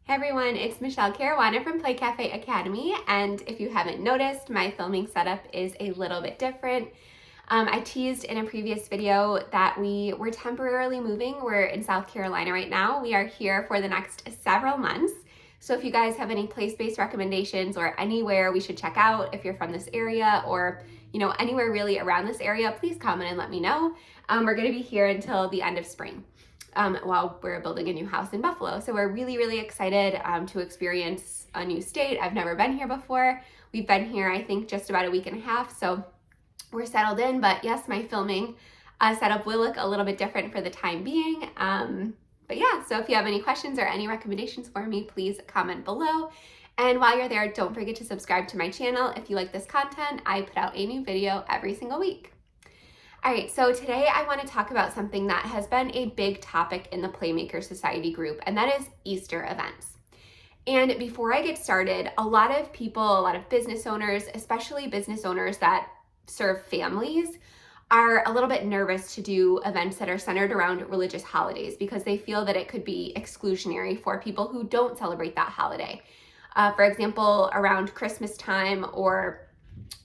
Hey everyone, it's Michelle Caruana from Play Cafe Academy, and if you haven't noticed, my filming setup is a little bit different. I teased in a previous video that we were temporarily moving. We're in South Carolina right now. We are here for the next several months. So if you guys have any place-based recommendations or anywhere we should check out, if you're from this area or anywhere really around this area, please comment and let me know. We're gonna be here until the end of spring. While we're building a new house in Buffalo. So we're really, really excited to experience a new state. I've never been here before. We've been here, I think, just about a week and a half. So we're settled in, but yes, my filming setup will look a little bit different for the time being. But yeah, so if you have any questions or any recommendations for me, please comment below. And while you're there, don't forget to subscribe to my channel. If you like this content, I put out a new video every single week. All right, so today I want to talk about something that has been a big topic in the Playmaker Society group, and that is Easter events. And before I get started, a lot of people, a lot of business owners, especially business owners that serve families, are a little bit nervous to do events that are centered around religious holidays because they feel that it could be exclusionary for people who don't celebrate that holiday. For example, around Christmas time or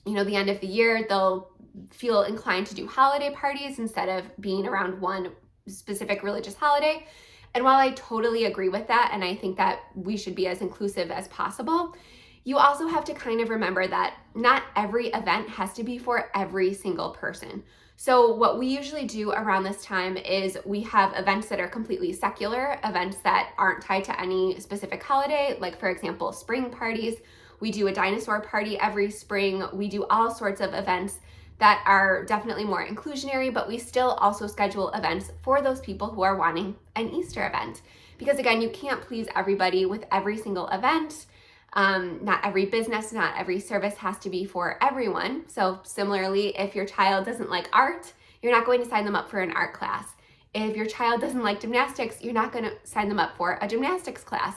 the end of the year, they'll feel inclined to do holiday parties instead of being around one specific religious holiday. And while I totally agree with that, and I think that we should be as inclusive as possible, you also have to kind of remember that not every event has to be for every single person. So what we usually do around this time is we have events that are completely secular, events that aren't tied to any specific holiday, like for example, spring parties. We do a dinosaur party every spring. We do all sorts of events that are definitely more inclusionary, but we still also schedule events for those people who are wanting an Easter event. Because again, you can't please everybody with every single event. Not every business, not every service has to be for everyone. So similarly, if your child doesn't like art, you're not going to sign them up for an art class. If your child doesn't like gymnastics, you're not going to sign them up for a gymnastics class.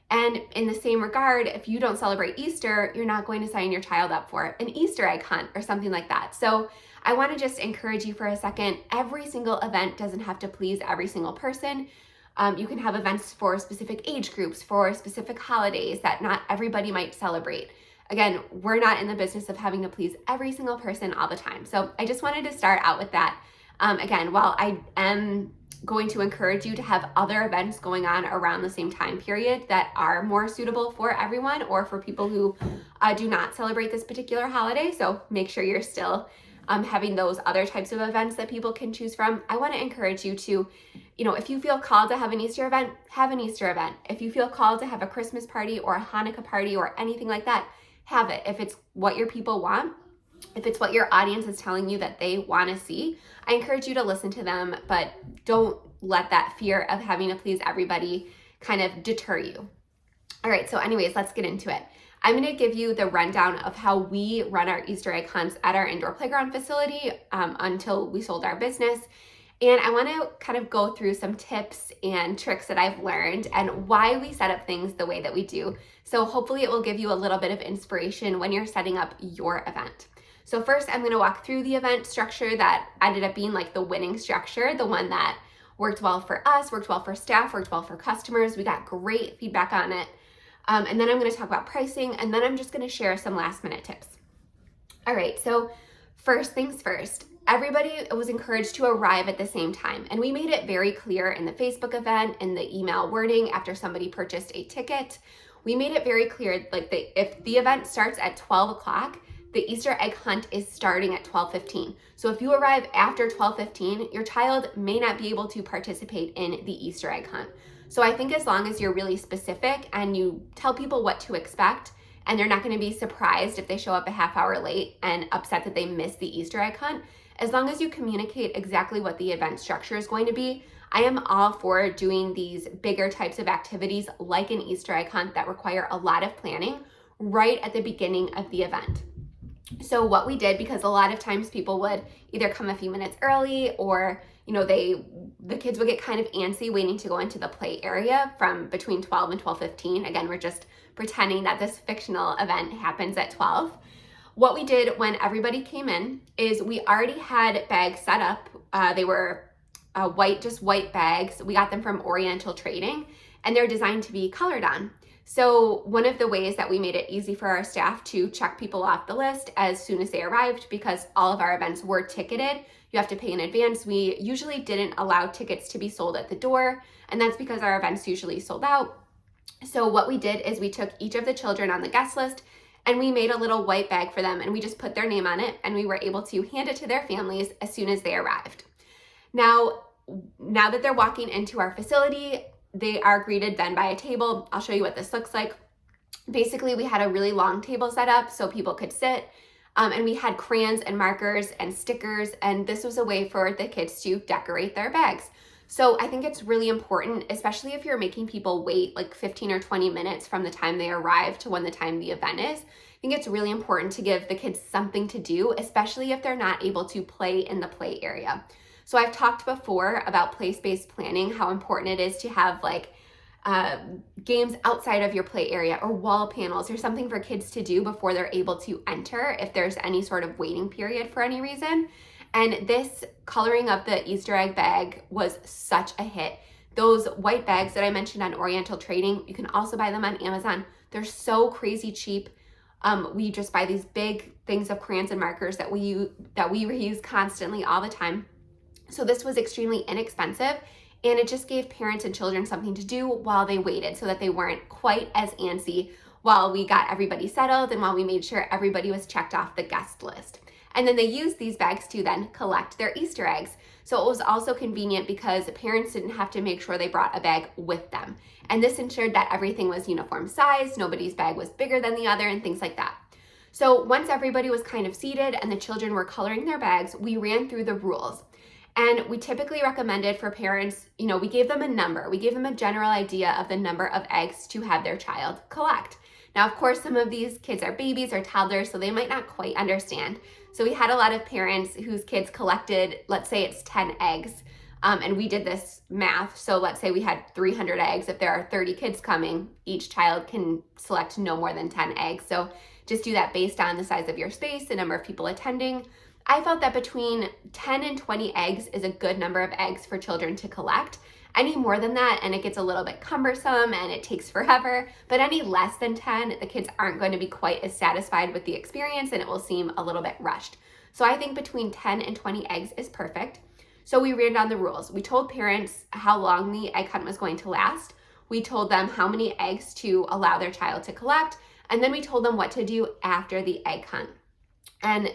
And in the same regard, if you don't celebrate Easter, you're not going to sign your child up for an Easter egg hunt or something like that. So I want to just encourage you for a second. Every single event doesn't have to please every single person. You can have events for specific age groups, for specific holidays that not everybody might celebrate. Again, we're not in the business of having to please every single person all the time. So I just wanted to start out with that. Again, while I am going to encourage you to have other events going on around the same time period that are more suitable for everyone or for people who do not celebrate this particular holiday. So make sure you're still having those other types of events that people can choose from. I want to encourage you to, if you feel called to have an Easter event, have an Easter event. If you feel called to have a Christmas party or a Hanukkah party or anything like that, have it. If it's what your people want, if it's what your audience is telling you that they want to see, I encourage you to listen to them, but don't let that fear of having to please everybody kind of deter you. All right, so anyways, let's get into it. I'm going to give you the rundown of how we run our Easter egg hunts at our indoor playground facility until we sold our business. And I want to kind of go through some tips and tricks that I've learned and why we set up things the way that we do. So hopefully it will give you a little bit of inspiration when you're setting up your event. So first, I'm going to walk through the event structure that ended up being like the winning structure, the one that worked well for us, worked well for staff, worked well for customers. We got great feedback on it. And then I'm going to talk about pricing, and then I'm just going to share some last minute tips. All right, so first things first, everybody was encouraged to arrive at the same time. And we made it very clear in the Facebook event, in the email wording after somebody purchased a ticket. We made it very clear, like if the event starts at 12 o'clock, the Easter egg hunt is starting at 12:15. So if you arrive after 12:15, your child may not be able to participate in the Easter egg hunt. So I think as long as you're really specific and you tell people what to expect, and they're not going to be surprised if they show up a half hour late and upset that they missed the Easter egg hunt, as long as you communicate exactly what the event structure is going to be, I am all for doing these bigger types of activities like an Easter egg hunt that require a lot of planning right at the beginning of the event. So what we did, because a lot of times people would either come a few minutes early or, the kids would get kind of antsy waiting to go into the play area from between 12 and 12:15. Again, we're just pretending that this fictional event happens at 12. What we did when everybody came in is we already had bags set up. They were white bags. We got them from Oriental Trading. and they're designed to be colored on. So one of the ways that we made it easy for our staff to check people off the list as soon as they arrived, because all of our events were ticketed, you have to pay in advance. We usually didn't allow tickets to be sold at the door, and that's because our events usually sold out. So what we did is we took each of the children on the guest list and we made a little white bag for them, and we just put their name on it, and we were able to hand it to their families as soon as they arrived. Now that they're walking into our facility, they are greeted then by a table. I'll show you what this looks like. Basically, we had a really long table set up so people could sit, and we had crayons and markers and stickers, and this was a way for the kids to decorate their bags. So I think it's really important, especially if you're making people wait like 15 or 20 minutes from the time they arrive to when the time the event is. I think it's really important to give the kids something to do, especially if they're not able to play in the play area. So I've talked before about place-based planning, how important it is to have like games outside of your play area or wall panels or something for kids to do before they're able to enter if there's any sort of waiting period for any reason. And this coloring of the Easter egg bag was such a hit. Those white bags that I mentioned on Oriental Trading, you can also buy them on Amazon. They're so crazy cheap. We just buy these big things of crayons and markers that we reuse constantly all the time. So this was extremely inexpensive, and it just gave parents and children something to do while they waited so that they weren't quite as antsy while we got everybody settled and while we made sure everybody was checked off the guest list. And then they used these bags to then collect their Easter eggs. So it was also convenient because parents didn't have to make sure they brought a bag with them. And this ensured that everything was uniform size, nobody's bag was bigger than the other, and things like that. So once everybody was kind of seated and the children were coloring their bags, we ran through the rules. And we typically recommended for parents, we gave them a number. We gave them a general idea of the number of eggs to have their child collect. Now, of course, some of these kids are babies or toddlers, so they might not quite understand. So we had a lot of parents whose kids collected, let's say it's 10 eggs, and we did this math. So let's say we had 300 eggs. If there are 30 kids coming, each child can select no more than 10 eggs. So just do that based on the size of your space, the number of people attending. I felt that between 10 and 20 eggs is a good number of eggs for children to collect. Any more than that, and it gets a little bit cumbersome and it takes forever, but any less than 10, the kids aren't going to be quite as satisfied with the experience and it will seem a little bit rushed. So I think between 10 and 20 eggs is perfect. So we ran down the rules. We told parents how long the egg hunt was going to last. We told them how many eggs to allow their child to collect, and then we told them what to do after the egg hunt. And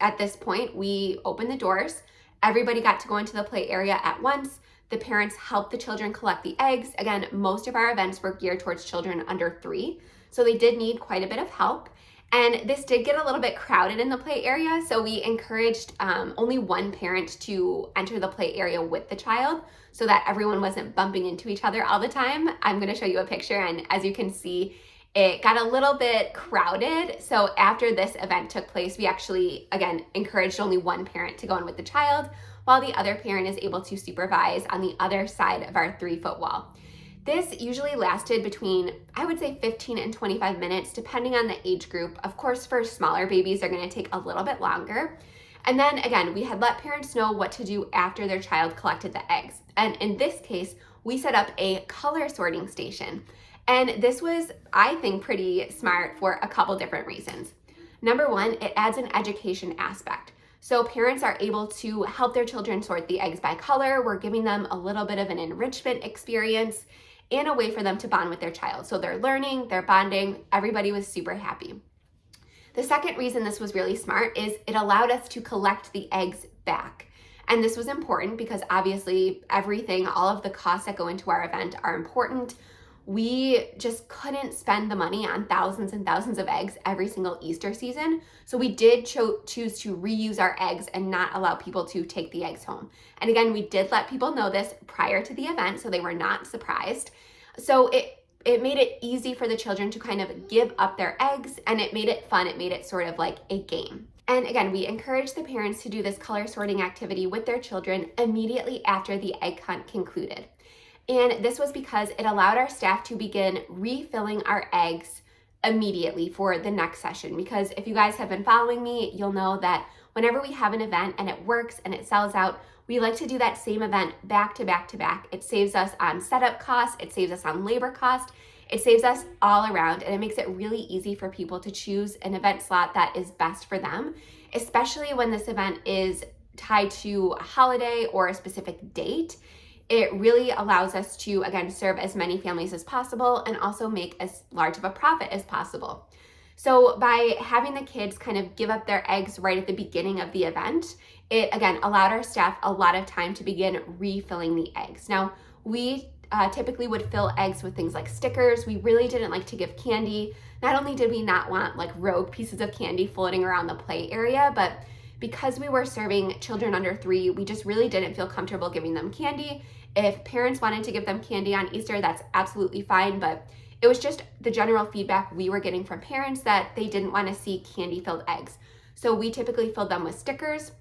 at this point, we opened the doors. Everybody got to go into the play area at once. The parents helped the children collect the eggs. Again, most of our events were geared towards children under 3, so they did need quite a bit of help. And this did get a little bit crowded in the play area, so we encouraged only one parent to enter the play area with the child so that everyone wasn't bumping into each other all the time. I'm going to show you a picture, and as you can see, it got a little bit crowded. So after this event took place, we actually, again, encouraged only one parent to go in with the child, while the other parent is able to supervise on the other side of our 3-foot wall. This usually lasted between, I would say, 15 and 25 minutes, depending on the age group. Of course, for smaller babies, they're going to take a little bit longer. And then again, we had let parents know what to do after their child collected the eggs. And in this case, we set up a color sorting station. And this was, I think, pretty smart for a couple different reasons. Number one, it adds an education aspect. So parents are able to help their children sort the eggs by color. We're giving them a little bit of an enrichment experience and a way for them to bond with their child. So they're learning, they're bonding, everybody was super happy. The second reason this was really smart is it allowed us to collect the eggs back. And this was important because obviously everything, all of the costs that go into our event are important. We just couldn't spend the money on thousands and thousands of eggs every single Easter season. So we did choose to reuse our eggs and not allow people to take the eggs home. And again, we did let people know this prior to the event, so they were not surprised. So it made it easy for the children to kind of give up their eggs, and it made it fun. It made it sort of like a game. And again, we encouraged the parents to do this color sorting activity with their children immediately after the egg hunt concluded. And this was because it allowed our staff to begin refilling our eggs immediately for the next session. Because if you guys have been following me, you'll know that whenever we have an event and it works and it sells out, we like to do that same event back to back to back. It saves us on setup costs, it saves us on labor cost, it saves us all around, and it makes it really easy for people to choose an event slot that is best for them, especially when this event is tied to a holiday or a specific date. It really allows us to, again, serve as many families as possible and also make as large of a profit as possible. So by having the kids kind of give up their eggs right at the beginning of the event, it again allowed our staff a lot of time to begin refilling the eggs. Now, we typically would fill eggs with things like stickers. We really didn't like to give candy. Not only did we not want like rogue pieces of candy floating around the play area, but because we were serving children under 3, we just really didn't feel comfortable giving them candy. If parents wanted to give them candy on Easter, that's absolutely fine, but it was just the general feedback we were getting from parents that they didn't want to see candy-filled eggs. So we typically filled them with stickers.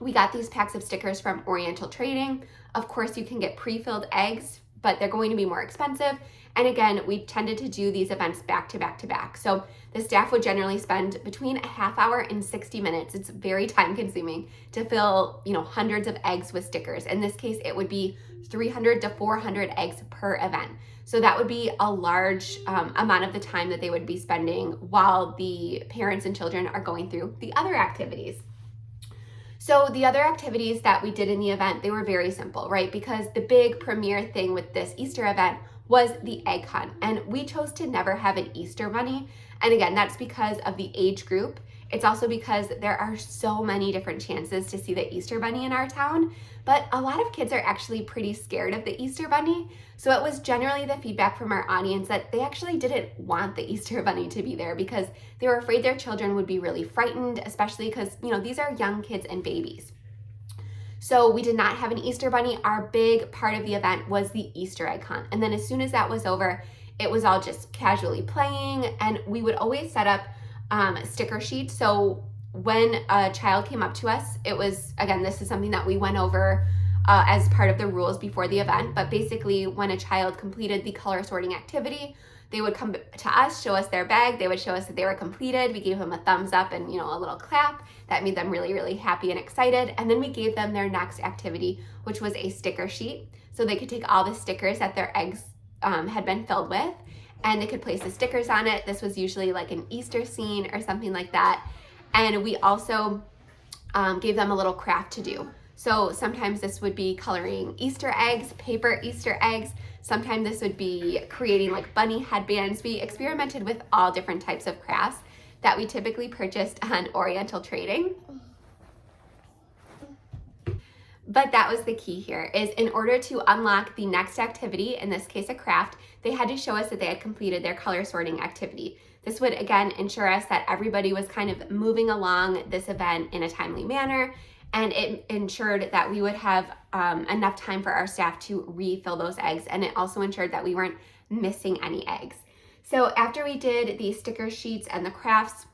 We got these packs of stickers from Oriental Trading. Of course, you can get pre-filled eggs, but they're going to be more expensive. And again, we tended to do these events back to back to back. So the staff would generally spend between a half hour and 60 minutes. It's very time consuming to fill, hundreds of eggs with stickers. In this case, it would be 300 to 400 eggs per event. So that would be a large amount of the time that they would be spending while the parents and children are going through the other activities. So the other activities that we did in the event, they were very simple, right? Because the big premier thing with this Easter event was the egg hunt. And we chose to never have an Easter bunny. And again, that's because of the age group. It's also because there are so many different chances to see the Easter bunny in our town, but a lot of kids are actually pretty scared of the Easter bunny. So it was generally the feedback from our audience that they actually didn't want the Easter bunny to be there because they were afraid their children would be really frightened, especially because, these are young kids and babies. So we did not have an Easter bunny. Our big part of the event was the Easter egg hunt. And then as soon as that was over, it was all just casually playing, and we would always set up sticker sheets. So when a child came up to us, it was, again, this is something that we went over as part of the rules before the event, but basically when a child completed the color sorting activity, they would come to us, show us their bag, they would show us that they were completed, we gave them a thumbs up and a little clap. That made them really, really happy and excited. And then we gave them their next activity, which was a sticker sheet. So they could take all the stickers that their eggs had been filled with, and they could place the stickers on it. This was usually like an Easter scene or something like that. And we also gave them a little craft to do. So sometimes this would be coloring Easter eggs, paper Easter eggs. Sometimes this would be creating like bunny headbands. We experimented with all different types of crafts that we typically purchased on Oriental Trading. But that was the key here, is in order to unlock the next activity, in this case a craft, they had to show us that they had completed their color sorting activity. This would again ensure us that everybody was kind of moving along this event in a timely manner, and it ensured that we would have enough time for our staff to refill those eggs, and it also ensured that we weren't missing any eggs. So after we did the sticker sheets and the crafts,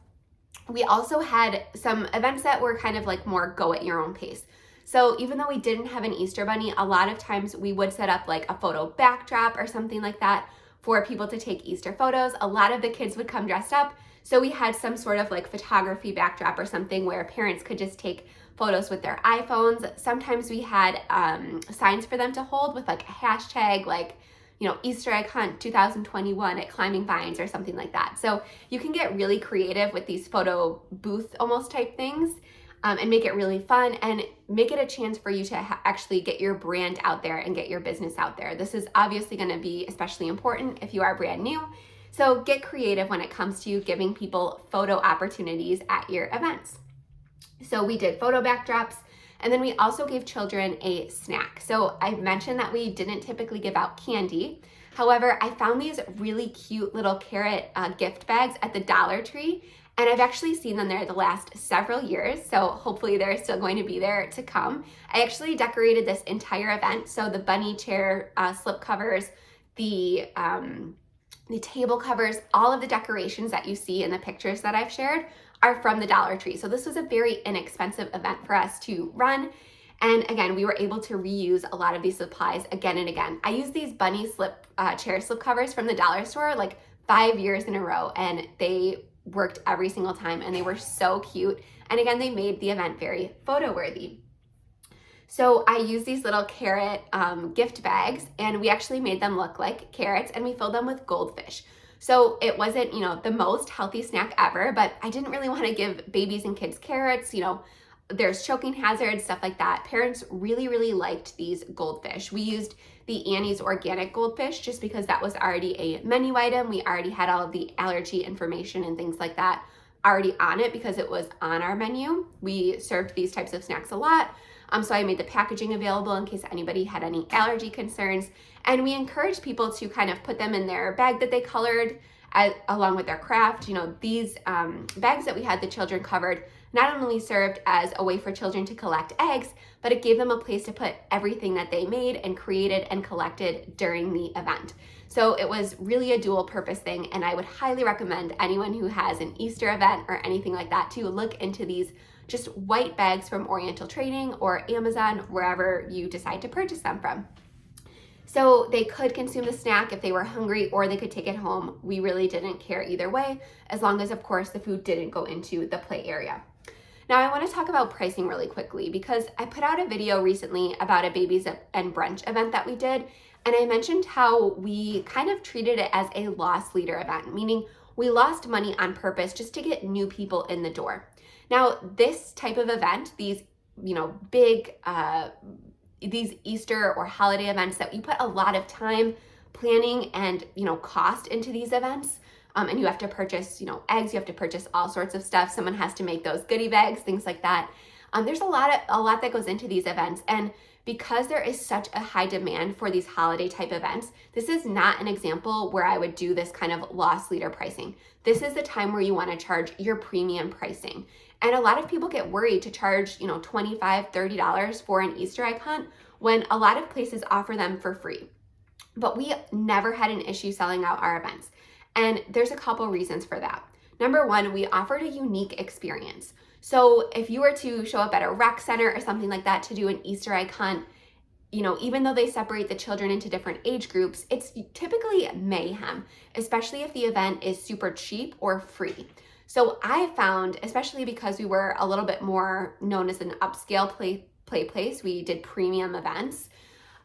we also had some events that were kind of like more go at your own pace. So even though we didn't have an Easter bunny, a lot of times we would set up like a photo backdrop or something like that for people to take Easter photos. A lot of the kids would come dressed up. So we had some sort of like photography backdrop or something where parents could just take photos with their iPhones. Sometimes we had signs for them to hold with like a hashtag, like, Easter egg hunt 2021 at Climbing Vines or something like that. So you can get really creative with these photo booth almost type things. And make it really fun and make it a chance for you to actually get your brand out there and get your business out there. This is obviously going to be especially important if you are brand new. So get creative when it comes to giving people photo opportunities at your events. So we did photo backdrops, and then we also gave children a snack. So I mentioned that we didn't typically give out candy. However, I found these really cute little carrot gift bags at the Dollar Tree. And I've actually seen them there the last several years, so hopefully they're still going to be there to come. I actually decorated this entire event, so the bunny chair slip covers, the table covers, all of the decorations that you see in the pictures that I've shared are from the Dollar Tree. So this was a very inexpensive event for us to run. And again, we were able to reuse a lot of these supplies again and again. I used these bunny chair slip covers from the dollar store like 5 years in a row, and they worked every single time, and they were so cute. And again, they made the event very photo worthy. So I used these little carrot gift bags, and we actually made them look like carrots, and we filled them with goldfish. So it wasn't, the most healthy snack ever, but I didn't really want to give babies and kids carrots. There's choking hazards, stuff like that. Parents really, really liked these goldfish. We used the Annie's organic goldfish just because that was already a menu item. We already had all of the allergy information and things like that already on it because it was on our menu. We served these types of snacks a lot. So I made the packaging available in case anybody had any allergy concerns. And we encouraged people to kind of put them in their bag that they colored along with their craft. These bags that we had the children covered not only served as a way for children to collect eggs, but it gave them a place to put everything that they made and created and collected during the event. So it was really a dual purpose thing, and I would highly recommend anyone who has an Easter event or anything like that to look into these just white bags from Oriental Trading or Amazon, wherever you decide to purchase them from. So they could consume the snack if they were hungry, or they could take it home. We really didn't care either way, as long as, of course, the food didn't go into the play area. Now I want to talk about pricing really quickly because I put out a video recently about a babies and brunch event that we did, and I mentioned how we kind of treated it as a loss leader event, meaning we lost money on purpose just to get new people in the door. Now, this type of event, these, big, these Easter or holiday events that we put a lot of time planning and, cost into these events, and you have to purchase, eggs, you have to purchase all sorts of stuff. Someone has to make those goodie bags, things like that. There's a lot that goes into these events. And because there is such a high demand for these holiday type events, this is not an example where I would do this kind of loss leader pricing. This is the time where you want to charge your premium pricing. And a lot of people get worried to charge, $25, $30 for an Easter egg hunt when a lot of places offer them for free. But we never had an issue selling out our events. And there's a couple reasons for that. Number one, we offered a unique experience. So if you were to show up at a rec center or something like that to do an Easter egg hunt, even though they separate the children into different age groups, it's typically mayhem, especially if the event is super cheap or free. So I found, especially because we were a little bit more known as an upscale play place, we did premium events.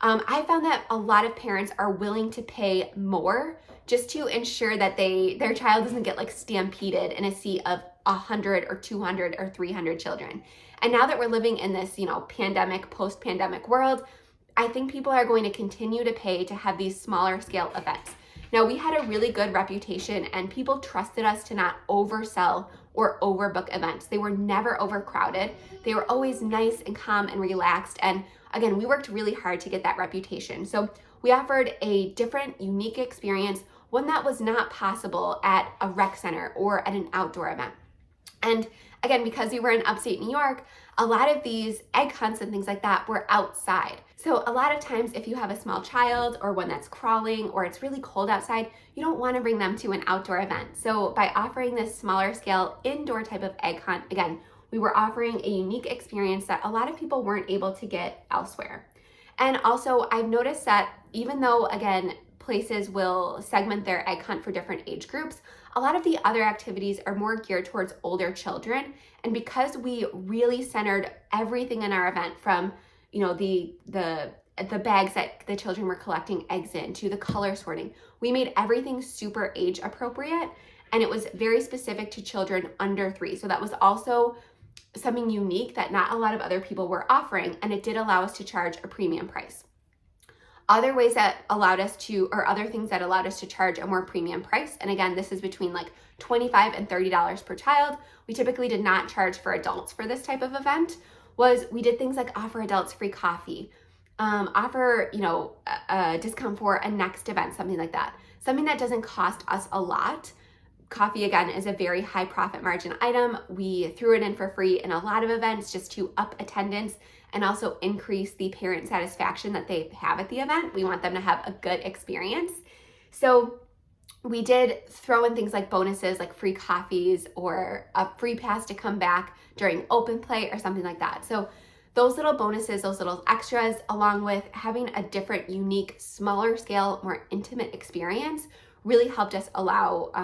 I found that a lot of parents are willing to pay more just to ensure that their child doesn't get like stampeded in a sea of 100 or 200 or 300 children. And now that we're living in this, pandemic, post-pandemic world, I think people are going to continue to pay to have these smaller scale events. Now, we had a really good reputation and people trusted us to not oversell or overbook events. They were never overcrowded. They were always nice and calm and relaxed. And again, we worked really hard to get that reputation. So we offered a different, unique experience, one that was not possible at a rec center or at an outdoor event. And again, because we were in upstate New York, a lot of these egg hunts and things like that were outside. So a lot of times if you have a small child or one that's crawling or it's really cold outside, you don't want to bring them to an outdoor event. So by offering this smaller scale indoor type of egg hunt, again, we were offering a unique experience that a lot of people weren't able to get elsewhere. And also I've noticed that even though, again, places will segment their egg hunt for different age groups, a lot of the other activities are more geared towards older children. And because we really centered everything in our event from, the bags that the children were collecting eggs in to the color sorting, we made everything super age appropriate. And it was very specific to children under 3. So that was also something unique that not a lot of other people were offering. And it did allow us to charge a premium price. Other ways that allowed us to, or other things that allowed us to charge a more premium price, and again, this is between like $25 and $30 per child. We typically did not charge for adults for this type of event, was we did things like offer adults free coffee, offer, a discount for a next event, something like that. Something that doesn't cost us a lot. Coffee, again, is a very high profit margin item. We threw it in for free in a lot of events just to up attendance and also increase the parent satisfaction that they have at the event. We want them to have a good experience. So we did throw in things like bonuses, like free coffees or a free pass to come back during open play or something like that. So those little bonuses, those little extras, along with having a different, unique, smaller scale, more intimate experience really helped us allowed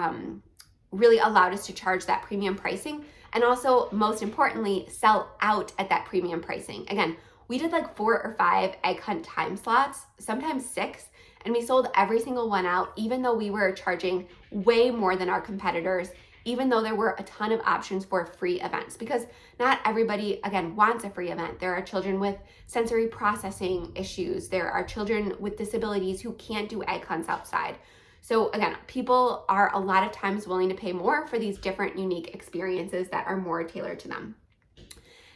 us to charge that premium pricing and also, most importantly, sell out at that premium pricing. Again, we did like 4 or 5 egg hunt time slots, sometimes 6, and we sold every single one out, even though we were charging way more than our competitors, even though there were a ton of options for free events, because not everybody, again, wants a free event. There are children with sensory processing issues. There are children with disabilities who can't do egg hunts outside. So again, people are a lot of times willing to pay more for these different unique experiences that are more tailored to them.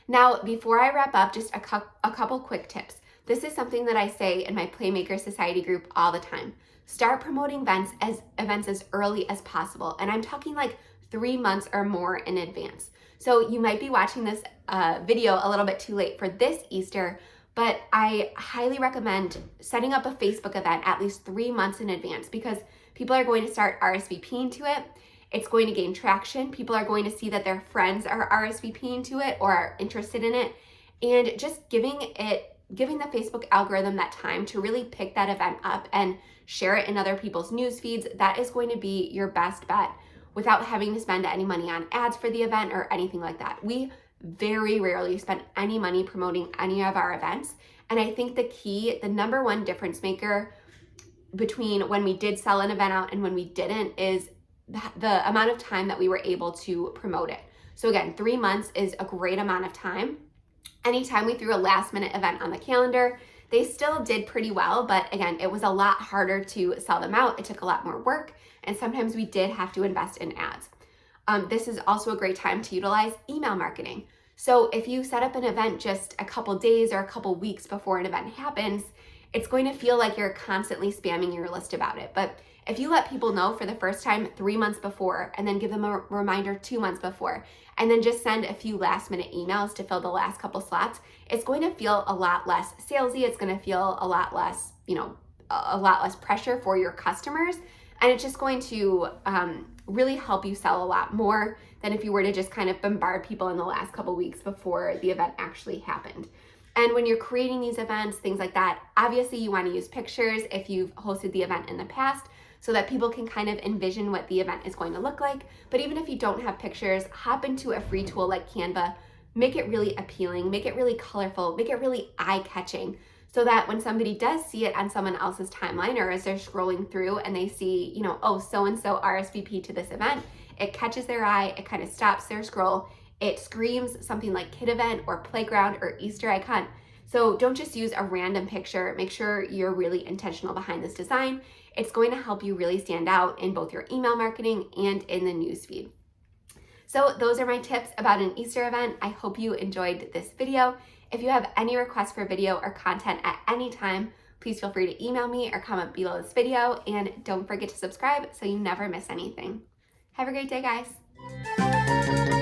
Now, before I wrap up, just a couple quick tips. This is something that I say in my Playmaker Society group all the time. Start promoting events as early as possible. And I'm talking like 3 months or more in advance. So you might be watching this video a little bit too late for this Easter, but I highly recommend setting up a Facebook event at least 3 months in advance, because people are going to start RSVPing to it. It's going to gain traction. People are going to see that their friends are RSVPing to it or are interested in it. And just giving the Facebook algorithm that time to really pick that event up and share it in other people's news feeds, that is going to be your best bet without having to spend any money on ads for the event or anything like that. We very rarely spend any money promoting any of our events. And I think the number one difference maker between when we did sell an event out and when we didn't is the amount of time that we were able to promote it. So again, 3 months is a great amount of time. Anytime we threw a last minute event on the calendar, they still did pretty well, but again, it was a lot harder to sell them out. It took a lot more work, and sometimes we did have to invest in ads. This is also a great time to utilize email marketing. So if you set up an event just a couple days or a couple weeks before an event happens, it's going to feel like you're constantly spamming your list about it. But if you let people know for the first time 3 months before, and then give them a reminder 2 months before, and then just send a few last minute emails to fill the last couple slots, it's going to feel a lot less salesy. It's going to feel a lot less, a lot less pressure for your customers. And it's just going to really help you sell a lot more than if you were to just kind of bombard people in the last couple weeks before the event actually happened. And when you're creating these events, things like that, obviously you want to use pictures if you've hosted the event in the past, so that people can kind of envision what the event is going to look like. But even if you don't have pictures, hop into a free tool like Canva, make it really appealing, make it really colorful, make it really eye-catching, so that when somebody does see it on someone else's timeline or as they're scrolling through and they see, oh, so-and-so RSVP to this event, it catches their eye, it kind of stops their scroll, it screams something like kid event or playground or Easter egg hunt. So don't just use a random picture. Make sure you're really intentional behind this design. It's going to help you really stand out in both your email marketing and in the newsfeed. So those are my tips about an Easter event. I hope you enjoyed this video. If you have any requests for video or content at any time, please feel free to email me or comment below this video, and don't forget to subscribe so you never miss anything. Have a great day, guys.